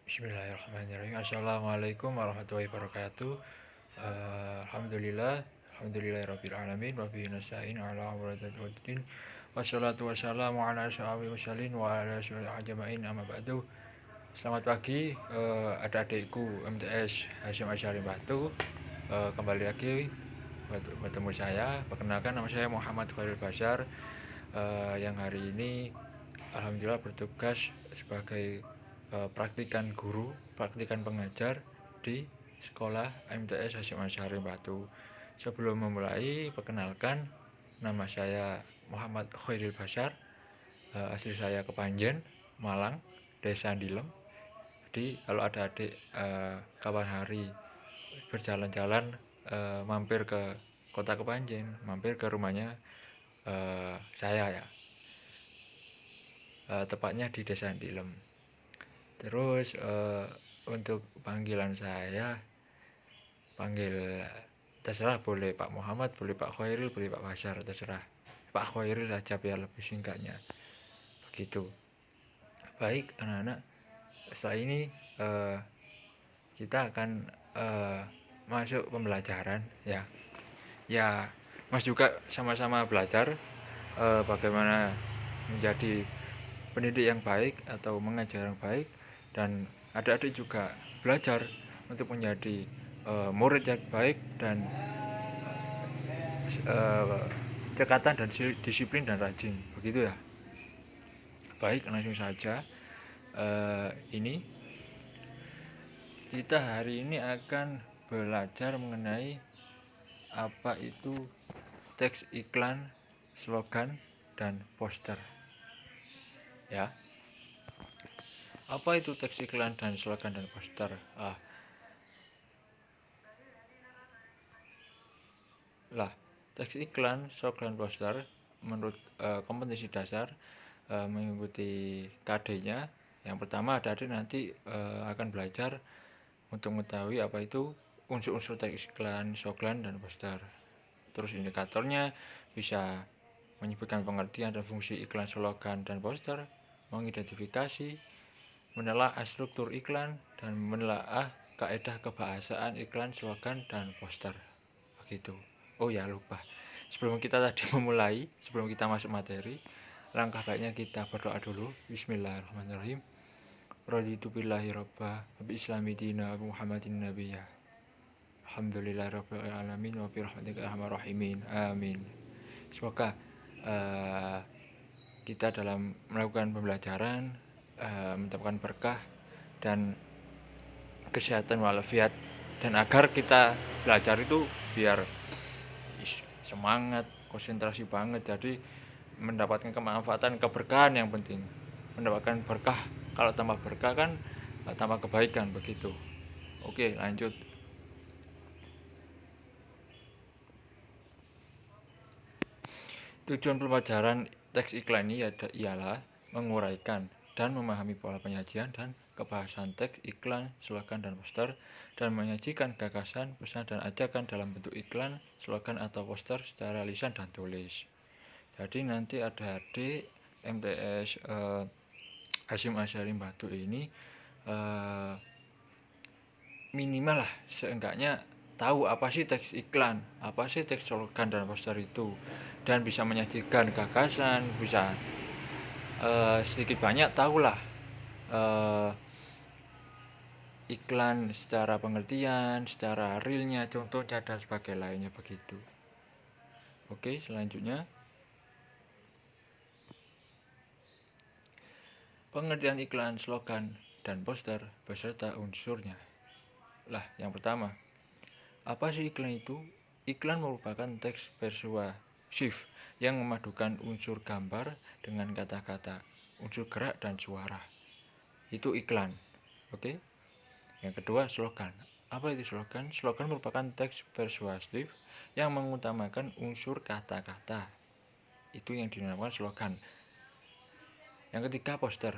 Bismillahirrahmanirrahim. Assalamualaikum warahmatullahi wabarakatuh. Alhamdulillahirabbil alamin wa bihi nasta'in ala umuriddin. Wassalatu wassalamu ala asyrofil mursalin wa ala alihi ajmain amma ba'du. Selamat pagi adik-adikku MTS Hasyim Asyari Batu. Kembali lagi bertemu saya. Perkenalkan, nama saya Muhammad Khairil Bashar, yang hari ini alhamdulillah bertugas sebagai praktikan guru, praktikan pengajar di sekolah MTS Hasyim Asyari Batu. Sebelum memulai, perkenalkan, nama saya Muhammad Khairil Bashar, asli saya Kepanjen, Malang, Desa Dilem. Jadi kalau ada adik kapan hari berjalan-jalan mampir ke kota Kepanjen, mampir ke rumahnya saya ya, tepatnya di Desa Dilem. Terus untuk panggilan saya, panggil terserah, boleh Pak Muhammad, boleh Pak Khairil, boleh Pak Bashar, terserah. Pak Khairil aja biar lebih singkatnya. Begitu. Baik anak-anak, setelah ini kita akan masuk pembelajaran ya. Ya, Mas juga sama-sama belajar bagaimana menjadi pendidik yang baik atau mengajar yang baik, dan adik-adik juga belajar untuk menjadi murid yang baik dan cekatan dan disiplin dan rajin, begitu ya. Baik, langsung saja. Ini kita hari ini akan belajar mengenai apa itu teks iklan, slogan, dan poster ya. Apa itu teks iklan dan slogan dan poster? Teks iklan, slogan, poster menurut kompetensi dasar mengikuti KD-nya. Yang pertama, adik-adik nanti akan belajar untuk mengetahui apa itu unsur-unsur teks iklan, slogan, dan poster. Terus indikatornya bisa menyebutkan pengertian dan fungsi iklan, slogan, dan poster, mengidentifikasi, menelaah struktur iklan, dan menelaah kaedah kebahasaan iklan, slogan, dan poster. Begitu. Oh ya, lupa. Sebelum kita memulai, sebelum kita masuk materi, langkah baiknya kita berdoa dulu. Bismillahirrahmanirrahim. Raditu billahi robba, bi islami dina, Muhammadin nabiyya. Alhamdulillahirabbil alamin wa bi rahmatika arhamar rahimin. Amin. Semoga kita dalam melakukan pembelajaran mendapatkan berkah dan kesehatan walafiat, dan agar kita belajar itu biar semangat, konsentrasi banget, jadi mendapatkan kemanfaatan, keberkahan yang penting. Mendapatkan berkah, kalau tambah berkah kan tambah kebaikan, begitu. Oke, lanjut. Tujuan pembelajaran teks iklan ini ialah menguraikan dan memahami pola penyajian dan kebahasan teks iklan, slogan, dan poster, dan menyajikan gagasan, pesan, dan ajakan dalam bentuk iklan, slogan, atau poster secara lisan dan tulis. Jadi nanti adik-adik MTS Hasyim Asyari Batu ini minimal lah, seenggaknya tahu apa sih teks iklan, apa sih teks slogan dan poster itu, dan bisa menyajikan gagasan, bisa sedikit banyak tahulah iklan secara pengertian, secara realnya, contohnya, dan sebagainya lainnya, begitu. Oke, selanjutnya pengertian iklan, slogan, dan poster beserta unsurnya. Yang pertama, apa sih iklan itu? Iklan merupakan teks persuasif yang memadukan unsur gambar dengan kata-kata, unsur gerak, dan suara. Itu iklan. Oke. Yang kedua, slogan. Apa itu slogan? Slogan merupakan teks persuasif yang mengutamakan unsur kata-kata. Itu yang dinamakan slogan. Yang ketiga, poster.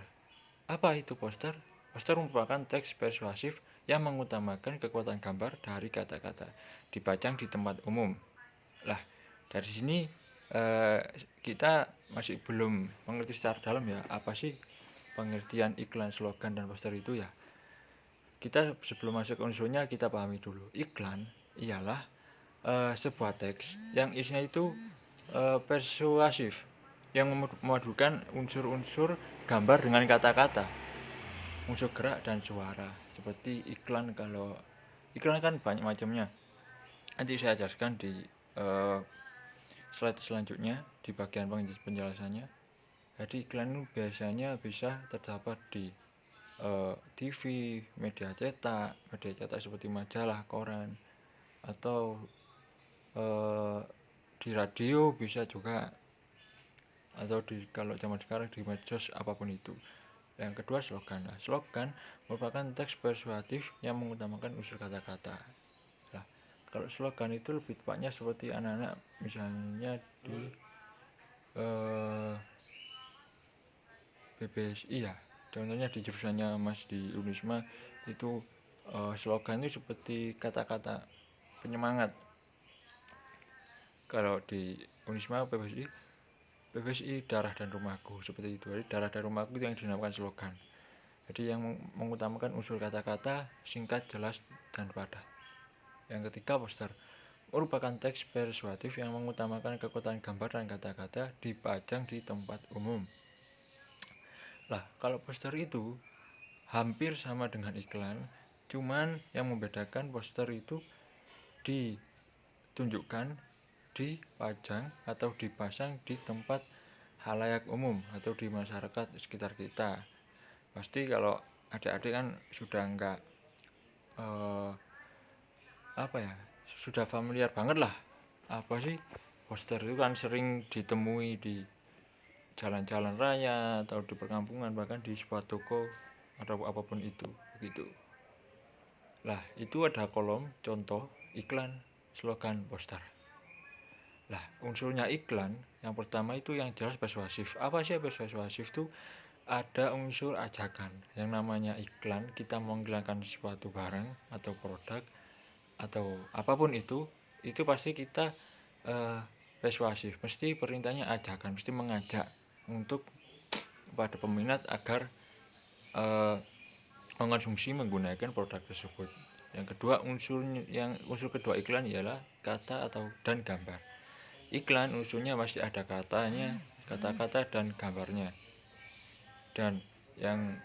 Apa itu poster? Poster merupakan teks persuasif yang mengutamakan kekuatan gambar dari kata-kata, dipajang di tempat umum. Dari sini kita masih belum mengerti secara dalam ya, apa sih pengertian iklan, slogan, dan poster itu ya. kita sebelum masuk ke unsurnya kita pahami dulu. Iklan ialah sebuah teks yang isinya itu persuasif, yang memadukan unsur-unsur gambar dengan kata-kata, unsur gerak dan suara. Seperti iklan, kalau iklan kan banyak macamnya. Nanti saya jelaskan di slide selanjutnya di bagian penjelasannya. Jadi iklan itu biasanya bisa terdapat di TV, media cetak seperti majalah, koran, atau di radio bisa juga, atau kalau zaman sekarang di medsos apapun itu. Yang kedua, slogan. Nah, slogan merupakan teks persuasif yang mengutamakan unsur kata-kata. Nah, kalau slogan itu lebih tepatnya seperti anak-anak misalnya di BBSI ya, contohnya di jurusannya Mas di Unisma itu slogan itu seperti kata-kata penyemangat. Kalau di Unisma PBSI darah dan rumahku, seperti itu. Jadi darah dan rumahku itu yang dinamakan slogan. Jadi yang mengutamakan unsur kata-kata singkat, jelas, dan padat. Yang ketiga, poster merupakan teks persuasif yang mengutamakan kekuatan gambar dan kata-kata dipajang di tempat umum. Lah, kalau poster itu hampir sama dengan iklan, cuman yang membedakan poster itu ditunjukkan, dipajang atau dipasang di tempat halayak umum atau di masyarakat sekitar kita. Pasti kalau adik-adik kan sudah enggak sudah familiar banget lah apa sih poster itu. Kan sering ditemui di jalan-jalan raya atau di perkampungan, bahkan di sebuah toko atau apapun itu, begitu. Lah, itu ada kolom contoh iklan, slogan, poster. Lah, unsurnya iklan yang pertama itu yang jelas persuasif. Apa sih persuasif itu? Ada unsur ajakan. Yang namanya iklan, kita mengiklankan suatu barang atau produk atau apapun itu pasti kita persuasif. Mesti perintahnya ajakan, mesti mengajak untuk pada peminat agar mengonsumsi menggunakan produk tersebut. Yang kedua, unsur kedua iklan ialah kata atau dan gambar. Iklan unsurnya pasti ada katanya, kata-kata dan gambarnya. Dan yang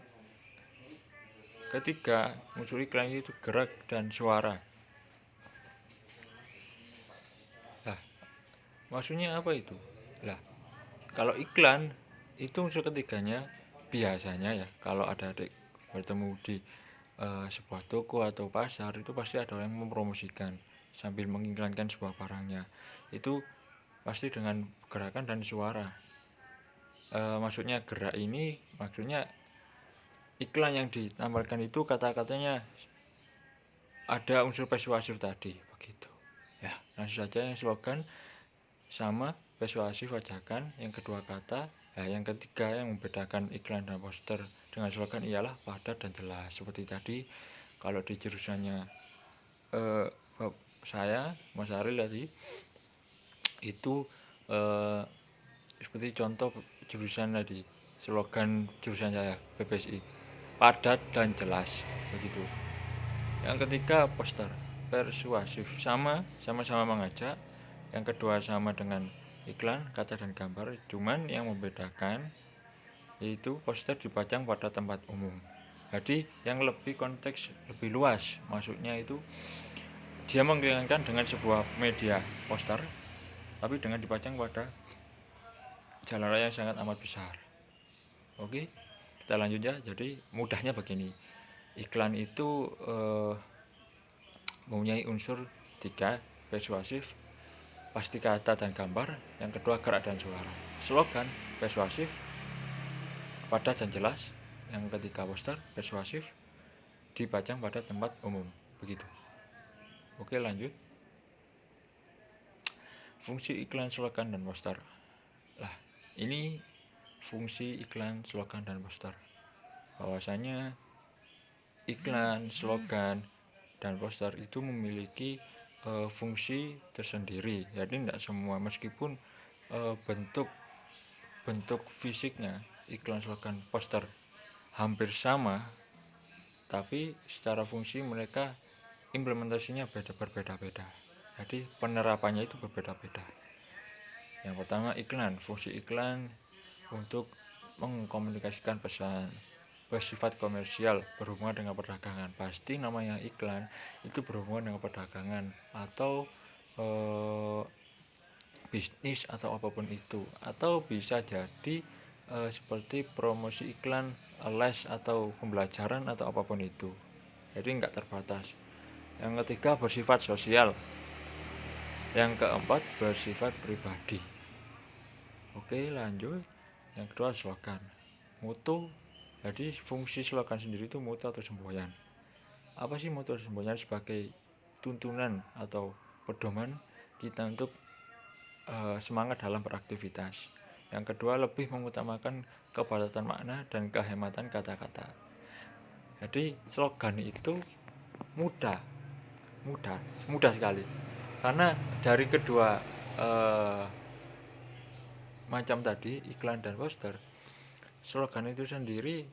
ketiga, unsur iklan itu gerak dan suara. Nah, maksudnya apa itu? Lah, kalau iklan itu unsur ketiganya biasanya ya, kalau ada adik bertemu di sebuah toko atau pasar, itu pasti ada orang yang mempromosikan sambil mengiklankan sebuah barangnya. Itu pasti dengan gerakan dan suara. Maksudnya gerak ini, maksudnya iklan yang ditampilkan itu kata-katanya ada unsur persuasif tadi, begitu. Ya, langsung saja yang slogan sama persuasif ajakan, yang kedua kata. Nah, yang ketiga yang membedakan iklan dan poster dengan slogan ialah padat dan jelas. Seperti tadi, kalau di jurusannya saya, Mas Aril tadi, itu seperti contoh jurusan tadi, slogan jurusan saya BPSI, padat dan jelas, begitu. Yang ketiga, poster persuasif, sama-sama mengajak. Yang kedua sama dengan iklan, kata dan gambar, cuman yang membedakan yaitu poster dipajang pada tempat umum. Jadi yang lebih konteks lebih luas, maksudnya itu dia mengiklankan dengan sebuah media poster, tapi dengan dipajang pada jalan raya yang sangat amat besar. Oke, kita lanjut ya. Jadi mudahnya begini, iklan itu mempunyai unsur 3, persuasif, pasti kata dan gambar. Yang kedua, gerak dan suara. Slogan persuasif, padat dan jelas. Yang ketiga, poster persuasif, dipajang pada tempat umum, begitu. Oke, lanjut. Fungsi iklan, slogan, dan poster. Lah, ini fungsi iklan, slogan, dan poster. Bahwasanya iklan, slogan, dan poster itu memiliki fungsi tersendiri. Jadi tidak semua, meskipun bentuk fisiknya iklan, slogan, poster hampir sama, tapi secara fungsi mereka implementasinya berbeda-beda. Jadi penerapannya itu berbeda-beda. Yang pertama iklan, fungsi iklan untuk mengkomunikasikan pesan, bersifat komersial, berhubungan dengan perdagangan. Pasti namanya iklan itu berhubungan dengan perdagangan atau bisnis atau apapun itu, atau bisa jadi seperti promosi iklan les atau pembelajaran atau apapun itu. Jadi nggak terbatas. Yang ketiga bersifat sosial. Yang keempat bersifat pribadi. Oke, lanjut. Yang kedua slogan, mutu. Jadi fungsi slogan sendiri itu mutu atau semboyan. Apa sih mutu atau semboyan? Sebagai tuntunan atau pedoman kita untuk semangat dalam beraktivitas. Yang kedua lebih mengutamakan kepadatan makna dan kehematan kata-kata. Jadi slogan itu mudah sekali. Karena dari kedua macam tadi, iklan dan poster, slogan itu sendiri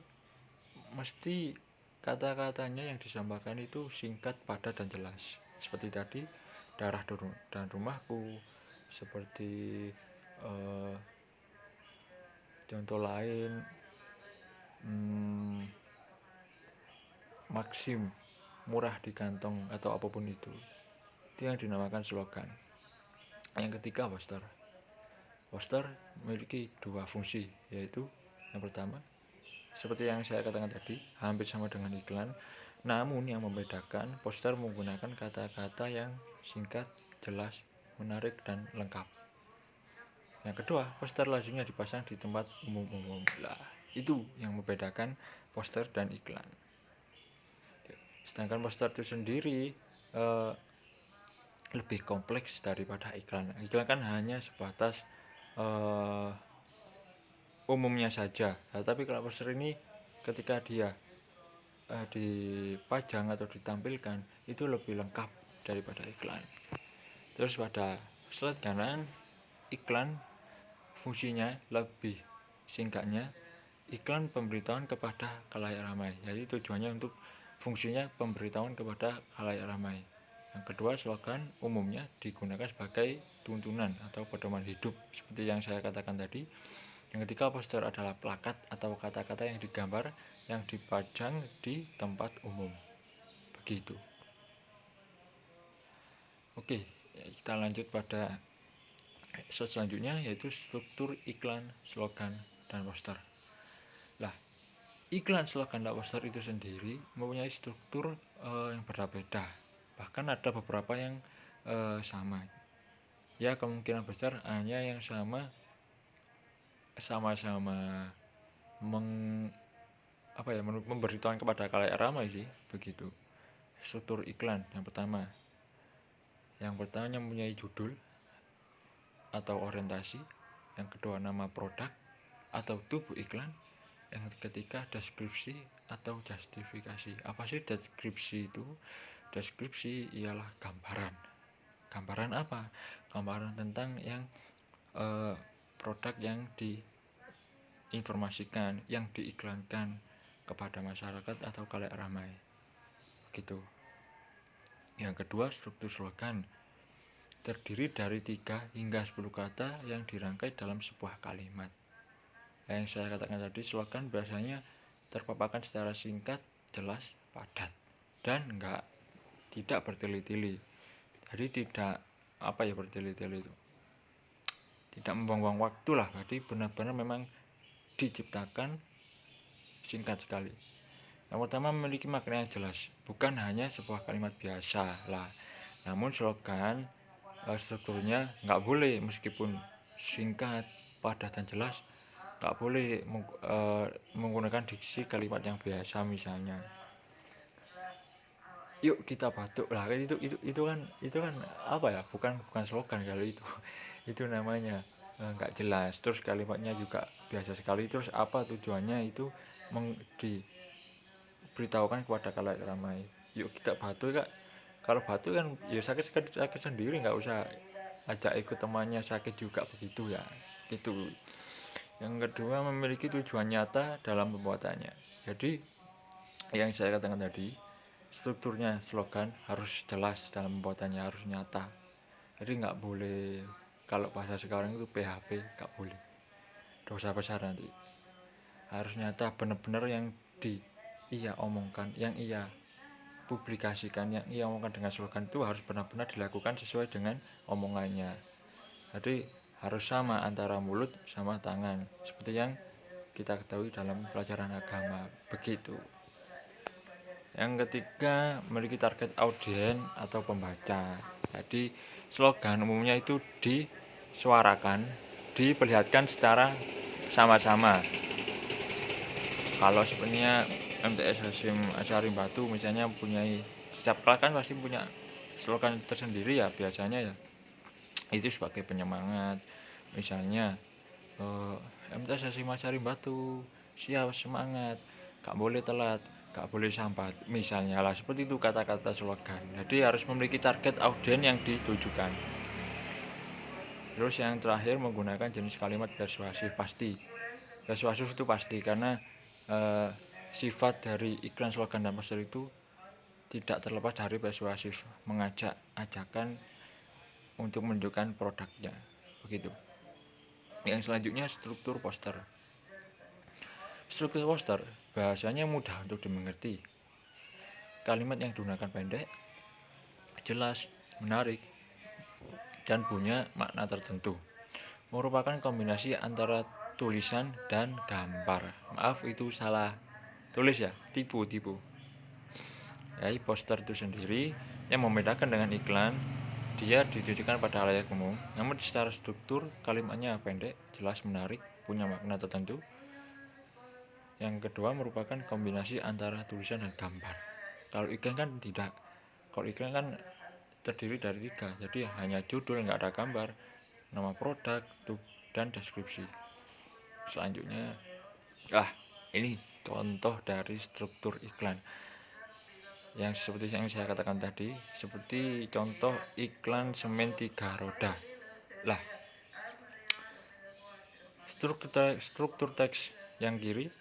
mesti kata-katanya yang disampaikan itu singkat, padat, dan jelas. Seperti tadi, darah dan rumahku. Seperti contoh lain, Maxim, murah di kantong, atau apapun itu yang dinamakan slogan. Yang ketiga poster. Poster memiliki dua fungsi, yaitu yang pertama seperti yang saya katakan tadi, hampir sama dengan iklan, namun yang membedakan poster menggunakan kata-kata yang singkat, jelas, menarik, dan lengkap. Yang kedua, poster lazimnya dipasang di tempat umum. Lah, itu yang membedakan poster dan iklan. Sedangkan poster itu sendiri lebih kompleks daripada iklan. Iklan kan hanya sebatas umumnya saja. Nah, tapi kalau poster ini ketika dia dipajang atau ditampilkan itu lebih lengkap daripada iklan. Terus pada slide kanan, iklan fungsinya lebih singkatnya, iklan pemberitahuan kepada khalayak ramai. Jadi tujuannya untuk fungsinya pemberitahuan kepada khalayak ramai. Yang kedua, slogan umumnya digunakan sebagai tuntunan atau pedoman hidup seperti yang saya katakan tadi. Yang ketiga, poster adalah plakat atau kata-kata yang digambar yang dipajang di tempat umum. Begitu. Oke, kita lanjut pada slide selanjutnya, yaitu struktur iklan, slogan, dan poster. Lah, iklan, slogan, dan poster itu sendiri mempunyai struktur yang berbeda. Bahkan ada beberapa yang sama. Ya, kemungkinan besar hanya yang sama-sama memberitahuan kepada khalayak ramai sih, begitu. Struktur iklan yang pertama mempunyai judul atau orientasi. Yang kedua nama produk atau tubuh iklan. Yang ketiga deskripsi atau justifikasi. Apa sih deskripsi itu? Deskripsi ialah gambaran. Gambaran apa? Gambaran tentang yang produk yang diinformasikan, yang diiklankan kepada masyarakat atau khalayak ramai. Gitu. Yang kedua, struktur slogan terdiri dari 3 hingga 10 kata yang dirangkai dalam sebuah kalimat. Yang saya katakan tadi, slogan biasanya terpaparkan secara singkat, jelas, padat, dan tidak bertele-tele. Jadi tidak bertele-tele itu. Tidak membuang-buang waktu lah. Jadi benar-benar memang diciptakan singkat sekali. Yang pertama memiliki makna yang jelas, bukan hanya sebuah kalimat biasa lah. Namun slogan strukturnya nggak boleh, meskipun singkat, padat, dan jelas, nggak boleh menggunakan diksi kalimat yang biasa. Misalnya, yuk kita batuk lah, itu kan apa ya? Bukan slogan kalau itu namanya nggak jelas. Terus kalimatnya juga biasa sekali. Terus apa tujuannya itu diberitahukan kepada khalayak ramai. Yuk kita batuk, Kak. Kalau batuk kan ya sakit sendiri, nggak usah ajak ikut temannya sakit juga, begitu ya. Gitu. Yang kedua memiliki tujuan nyata dalam pembuatannya. Jadi yang saya katakan tadi, strukturnya slogan harus jelas dalam pembuatannya, harus nyata. Jadi nggak boleh, kalau bahasa sekarang itu PHP, nggak boleh, dosa besar nanti. Harus nyata, benar-benar yang ia omongkan, yang ia publikasikan, yang ia omongkan dengan slogan itu harus benar-benar dilakukan sesuai dengan omongannya. Jadi harus sama antara mulut sama tangan, seperti yang kita ketahui dalam pelajaran agama, begitu. Yang ketiga, memiliki target audiens atau pembaca. Jadi slogan umumnya itu disuarakan, diperlihatkan secara sama-sama. Kalau sebenarnya MTS Hasyim Asy'ari Batu misalnya mempunyai, setiap kelas kan pasti punya slogan tersendiri ya biasanya ya. Itu sebagai penyemangat. Misalnya MTS Hasyim Asy'ari Batu, siap, semangat, gak boleh telat, gak boleh sambat, misalnya lah, seperti itu kata-kata slogan. Jadi harus memiliki target audiens yang ditujukan. Terus yang terakhir, menggunakan jenis kalimat persuasif. Persuasif itu pasti, karena sifat dari iklan, slogan, dan poster itu tidak terlepas dari persuasif, mengajak, ajakan untuk menunjukkan produknya, begitu. Yang selanjutnya, struktur poster. Struktur poster bahasanya mudah untuk dimengerti. Kalimat yang digunakan pendek, jelas, menarik, dan punya makna tertentu. Merupakan kombinasi antara tulisan dan gambar. Maaf, itu salah tulis ya, tipu. Jadi poster itu sendiri yang membedakan dengan iklan, dia ditujukan pada halayak umum, namun secara struktur kalimatnya pendek, jelas, menarik, punya makna tertentu. Yang kedua, merupakan kombinasi antara tulisan dan gambar. Kalau iklan kan tidak. Kalau iklan kan terdiri dari 3, jadi hanya judul, nggak ada gambar, nama produk, dan deskripsi. Selanjutnya, ini contoh dari struktur iklan. Yang seperti yang saya katakan tadi, seperti contoh iklan semen 3 roda. Struktur teks yang kiri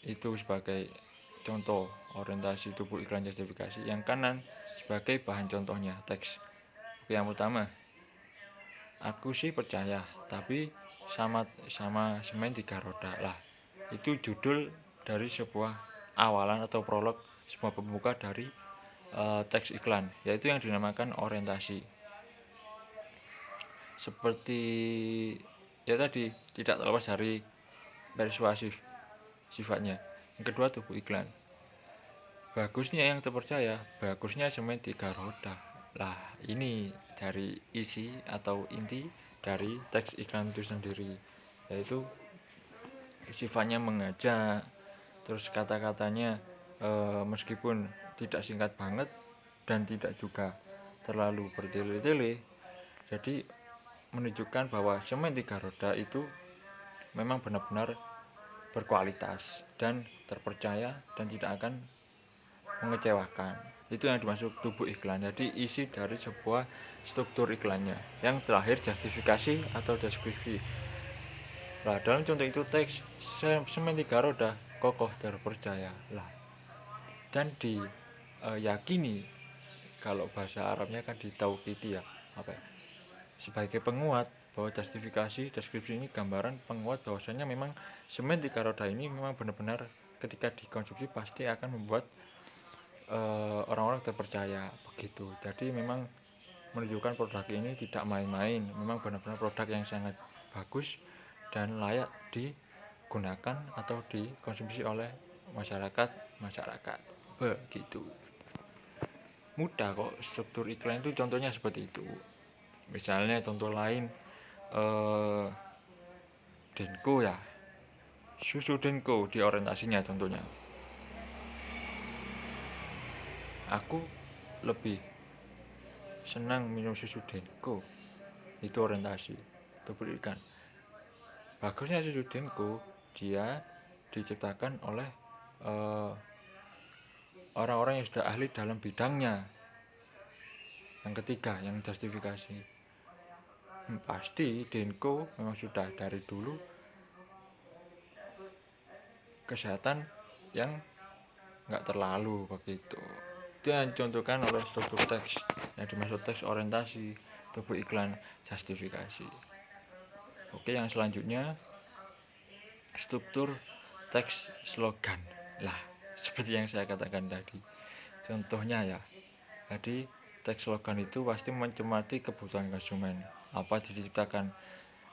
itu sebagai contoh orientasi tubuh iklan justifikasi, yang kanan sebagai bahan contohnya teks. Yang pertama, aku sih percaya, tapi sama semen 3 roda. Itu judul dari sebuah awalan atau prolog, sebuah pembuka dari teks iklan, yaitu yang dinamakan orientasi. Seperti ya tadi, tidak terlepas dari persuasif sifatnya. Yang kedua, tubuh iklan. Bagusnya yang terpercaya, bagusnya semen 3 roda. Ini dari isi atau inti dari teks iklan itu sendiri, yaitu sifatnya mengajak. Terus kata-katanya meskipun tidak singkat banget dan tidak juga terlalu bertele-tele, jadi menunjukkan bahwa semen 3 roda itu memang benar-benar berkualitas dan terpercaya dan tidak akan mengecewakan. Itu yang dimaksud tubuh iklan. Jadi isi dari sebuah struktur iklannya. Yang terakhir, justifikasi atau deskripsi. Dalam contoh itu teks semen 3 roda, kokoh, terpercaya. Dan diyakini, kalau bahasa Arabnya kan ditaukiti ya, sebagai penguat bahwa justifikasi, deskripsi ini gambaran penguat bahwasanya memang semen 3 roda ini memang benar-benar ketika dikonsumsi pasti akan membuat orang-orang terpercaya, begitu. Jadi memang menunjukkan produk ini tidak main-main, memang benar-benar produk yang sangat bagus dan layak digunakan atau dikonsumsi oleh masyarakat, begitu. Mudah kok struktur iklan itu, contohnya seperti itu. Misalnya contoh lain, Denko ya, susu Denko di orientasinya contohnya. Aku lebih senang minum susu Denko, itu orientasi, itu berikan. Bagusnya susu Denko, dia diciptakan oleh orang-orang yang sudah ahli dalam bidangnya. Yang ketiga, yang justifikasi, pasti Denko memang sudah dari dulu kesehatan yang nggak terlalu begitu. Itu yang dicontohkan oleh struktur teks yang dimaksud teks orientasi, tubuh iklan, justifikasi. Oke, yang selanjutnya struktur teks slogan. Lah, seperti yang saya katakan tadi. Contohnya ya, jadi teks slogan itu pasti mencermati kebutuhan konsumen. Apa diciptakan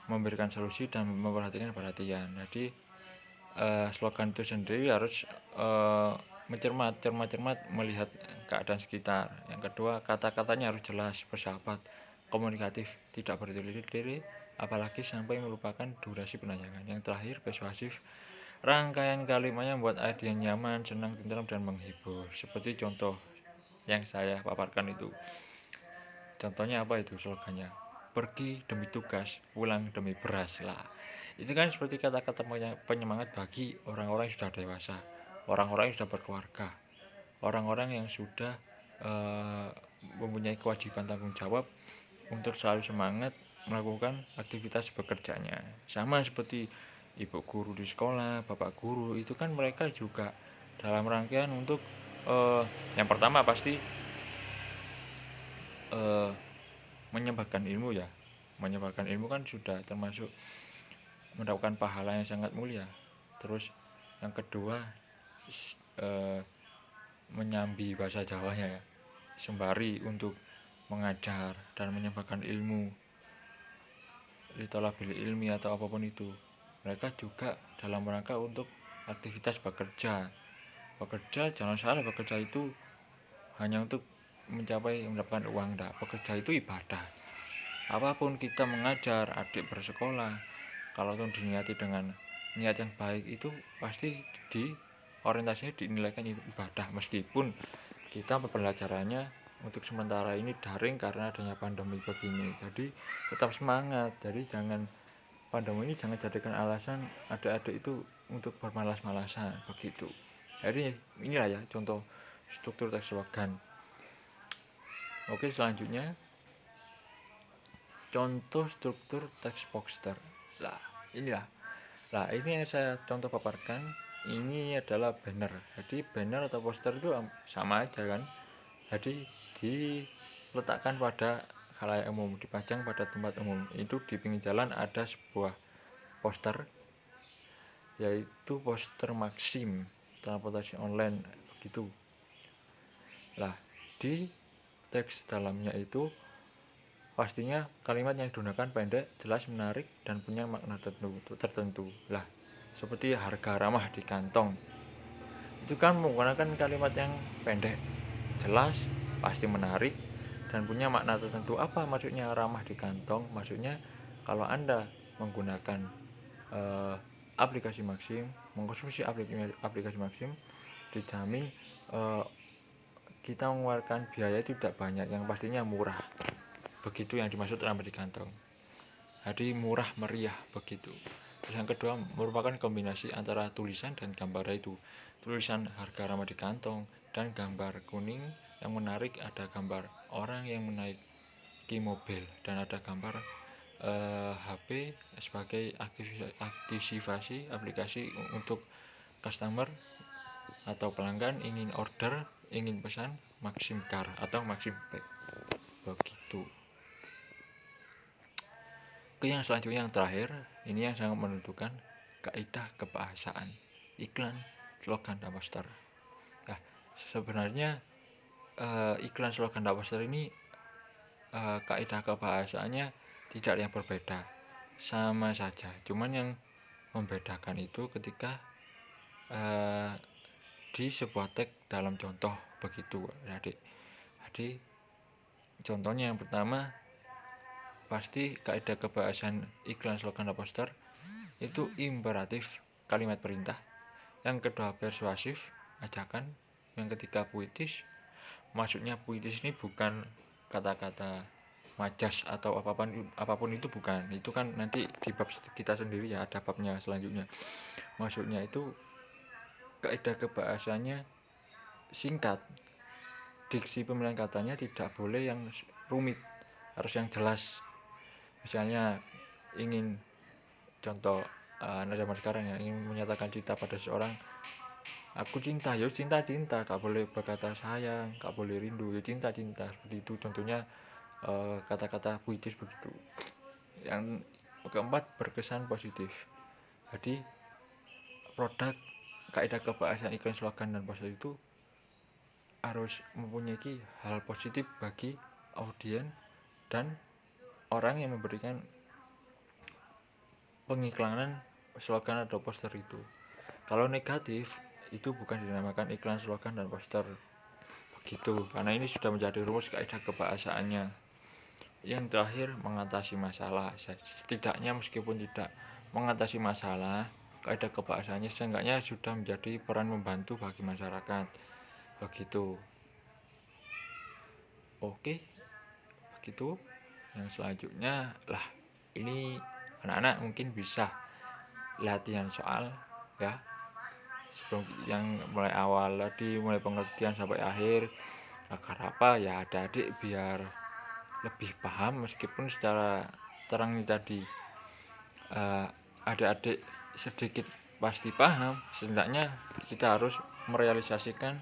memberikan solusi dan memperhatikan perhatian. Jadi slogan itu sendiri harus mencermat melihat keadaan sekitar. Yang kedua, kata-katanya harus jelas, bersahabat, komunikatif, tidak bertele-tele, apalagi sampai melupakan durasi penayangan. Yang terakhir, persuasif, rangkaian kalimatnya membuat audiens nyaman, senang, tentram, dan menghibur. Seperti contoh yang saya paparkan itu. Contohnya apa itu slogannya? Pergi demi tugas, pulang demi beras. Lah, itu kan seperti kata-kata penyemangat bagi orang-orang yang sudah dewasa, orang-orang yang sudah berkeluarga, orang-orang yang sudah mempunyai kewajiban tanggung jawab untuk selalu semangat melakukan aktivitas bekerjanya. Sama seperti ibu guru di sekolah, bapak guru, itu kan mereka juga dalam rangkaian untuk yang pertama pasti menyebarkan ilmu ya. Menyebarkan ilmu kan sudah termasuk mendapatkan pahala yang sangat mulia. Terus yang kedua menyambi bahasa Jawanya ya, sembari untuk mengajar dan menyebarkan ilmu, litolabil ilmi atau apapun itu. Mereka juga dalam rangka untuk aktivitas bekerja. Bekerja jangan salah, bekerja itu hanya untuk mendapatkan uang, enggak. Bekerja itu ibadah. Apapun kita mengajar, adik bersekolah, kalau diniati dengan niat yang baik itu pasti orientasinya dinilaikan ibadah, meskipun kita pembelajarannya untuk sementara ini daring karena adanya pandemi begini. Jadi tetap semangat. Jadi pandemi ini jangan jadikan alasan adik-adik itu untuk bermalas-malasan begitu. Jadi inilah ya contoh struktur teks slogan. Oke, selanjutnya contoh struktur teks poster. Ini yang saya contoh paparkan. Ini adalah banner. Jadi banner atau poster itu sama aja kan. Jadi diletakkan pada khalayak umum, dipajang pada tempat umum. Itu di pinggir jalan ada sebuah poster, yaitu poster Maxim transportasi online begitu. Lah, di teks dalamnya itu pastinya kalimat yang digunakan pendek, jelas, menarik, dan punya makna tertentu. Lah, seperti harga ramah di kantong. Itu kan menggunakan kalimat yang pendek, jelas, pasti menarik, dan punya makna tertentu. Apa maksudnya ramah di kantong? Maksudnya kalau Anda menggunakan aplikasi Maxim, mengkonsumsi aplikasi Maxim, dijamin kita mengeluarkan biaya itu tidak banyak, yang pastinya murah. Begitu yang dimaksud ramah di kantong. Jadi murah meriah begitu. Terus yang kedua merupakan kombinasi antara tulisan dan gambar, itu tulisan harga ramah di kantong dan gambar kuning yang menarik, ada gambar orang yang menaiki mobil dan ada gambar HP sebagai aktivasi aplikasi untuk customer atau pelanggan ingin order, ingin pesan Maxim Car atau Maxim Bag begitu. Oke, yang selanjutnya yang terakhir, ini yang sangat menentukan kaidah kebahasaan, iklan, slogan, dan poster. Nah, sebenarnya iklan, slogan, dan poster ini kaidah kebahasaannya tidak ada yang berbeda, sama saja. Cuman yang membedakan itu ketika di sebuah teks dalam contoh begitu, adik. Jadi contohnya yang pertama pasti kaidah kebahasaan iklan, slogan, dan poster itu imperatif, kalimat perintah. Yang kedua persuasif, ajakan. Yang ketiga puitis. Maksudnya puitis ini bukan kata-kata majas atau apapun itu, bukan. Itu kan nanti di bab kita sendiri ya, ada babnya selanjutnya. Maksudnya itu kaidah kebahasaannya singkat. Diksi pemilihan katanya tidak boleh yang rumit, harus yang jelas. Misalnya ingin contoh anak zaman sekarang ya, ingin menyatakan cinta pada seseorang, Aku cinta, ya cinta, gak boleh berkata sayang, gak boleh rindu, ya cinta, seperti itu contohnya. Kata-kata puitis begitu. Yang keempat, berkesan positif. Jadi produk, kaidah kebahasaan, iklan, slogan, dan poster itu harus mempunyai hal positif bagi audien dan orang yang memberikan pengiklanan slogan atau poster itu. Kalau negatif, itu bukan dinamakan iklan, slogan, dan poster begitu, karena ini sudah menjadi rumus kaidah kebahasaannya. Yang terakhir, mengatasi masalah. Setidaknya meskipun tidak mengatasi masalah, kaidah kebahasaannya seenggaknya sudah menjadi peran membantu bagi masyarakat begitu. Oke, begitu. Yang selanjutnya lah, ini anak-anak mungkin bisa latihan soal ya, sebelum yang mulai awal tadi, mulai pengertian sampai akhir. Agar apa ya, adik-adik biar lebih paham, meskipun secara terang ini tadi adik-adik sedikit pasti paham, setidaknya kita harus merealisasikan,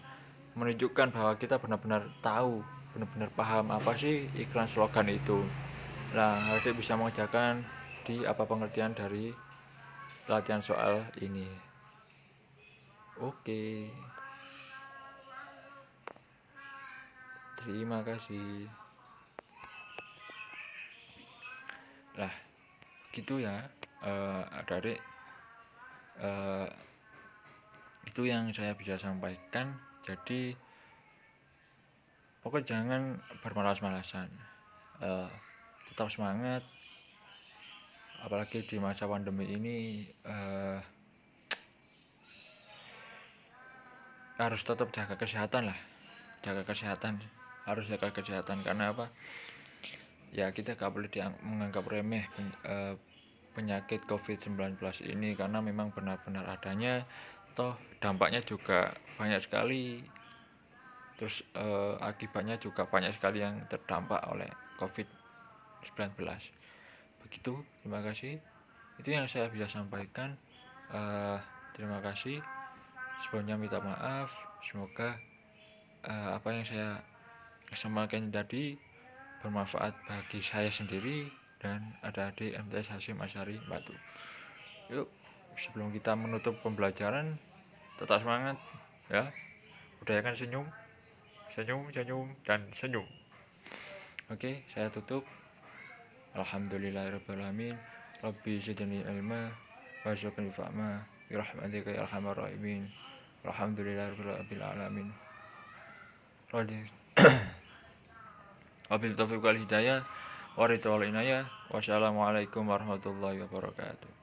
menunjukkan bahwa kita benar-benar tahu, benar-benar paham apa sih iklan slogan itu. Nah, adik bisa mengerjakan di apa pengertian dari latihan soal ini. Oke, terima kasih. Lah, gitu ya, adik-adik, itu yang saya bisa sampaikan. Jadi pokoknya jangan bermalas-malasan, tetap semangat, apalagi di masa pandemi ini. Harus tetap jaga kesehatan lah, harus jaga kesehatan. Karena apa ya, kita gak boleh menganggap remeh penyakit COVID-19 ini, karena memang benar-benar adanya, toh dampaknya juga banyak sekali, terus akibatnya juga banyak sekali yang terdampak oleh COVID-19 begitu. Terima kasih, itu yang saya bisa sampaikan. Terima kasih, sebelumnya minta maaf. Semoga apa yang saya sampaikan tadi bermanfaat bagi saya sendiri dan adik-adik MTS Hasyim Asyari Batu. Yuk, sebelum kita menutup pembelajaran, tetap semangat ya, budayakan senyum, dan senyum. Oke, saya tutup. Alhamdulillahirrahmanirrahim. Rabbi zidni ilma warzuqni fahma birahmatika ya arhamar rahimin. Alhamdulillahirabbil alamin. Wabil taufiq wal hidayah, waridul inayah. Wassalamualaikum warahmatullahi wabarakatuh.